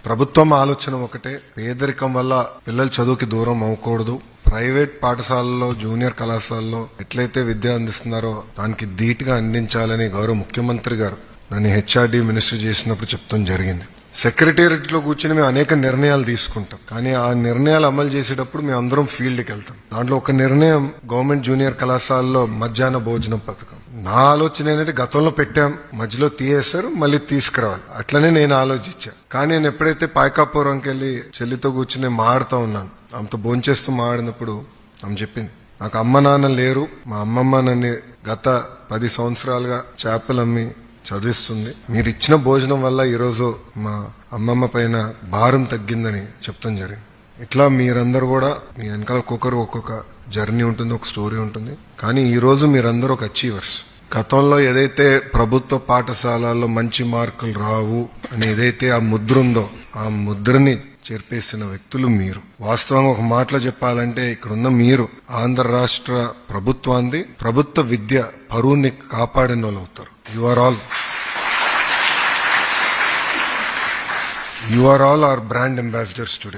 ప్రభుత్వం ఆలోచన ఒకటే, పేదరికం వల్ల పిల్లలు చదువుకి దూరం అవ్వకూడదు. ప్రైవేట్ పాఠశాలల్లో, జూనియర్ కళాశాలలో ఎట్లయితే విద్య అందిస్తున్నారో దానికి ధీటుగా అందించాలని గౌరవ ముఖ్యమంత్రి గారు నన్ను హెచ్ఆర్డీ మినిస్టర్ చేసినప్పుడు చెప్తాం జరిగింది. సెక్రటేరియట్ లో కూర్చొని మేము అనేక నిర్ణయాలు తీసుకుంటాం, కానీ ఆ నిర్ణయాలు అమలు చేసేటప్పుడు మేము అందరం ఫీల్డ్కి వెళ్తాం. దాంట్లో ఒక నిర్ణయం గవర్నమెంట్ జూనియర్ కళాశాలలో మధ్యాహ్న భోజనం పథకం. నా ఆలోచన ఏంటంటే గతంలో పెట్టాం, మధ్యలో తీయేస్తారు, మళ్ళీ తీసుకురావాలి, అట్లనే నేను ఆలోచించా. కానీ నేను ఎప్పుడైతే పాయకాపురంకి వెళ్ళి చెల్లితో కూర్చుని మాడుతూ ఉన్నాను, ఆమెతో భోంచేస్తూ మాడినప్పుడు ఆమె చెప్పింది, నాకు అమ్మ నాన్న లేరు, మా అమ్మమ్మ నన్ను గత 10 సంవత్సరాలుగా చేపలు అమ్మి చదివిస్తుంది. మీరు ఇచ్చిన భోజనం వల్ల ఈరోజు మా అమ్మమ్మ పైన భారం తగ్గిందని చెప్తాం జరిగింది. ఇట్లా మీరందరూ కూడా మీ వెనకాల ఒక్కొక్క జర్నీ ఉంటుంది, ఒక స్టోరీ ఉంటుంది. కానీ ఈ రోజు మీరందరూ ఒక అచీవర్స్. గతంలో ఏదైతే ప్రభుత్వ పాఠశాలల్లో మంచి మార్కులు రావు అని ఏదైతే ఆ ముద్ర ఉందో, ఆ ముద్రని చెరిపేసిన వ్యక్తులు మీరు. వాస్తవంగా ఒక మాటలో చెప్పాలంటే ఇక్కడున్న మీరు ఆంధ్ర రాష్ట్ర ప్రభుత్వాన్ని, ప్రభుత్వ విద్య పరువుని కాపాడిన వాళ్ళు అవుతారు. You are all our brand ambassadors today.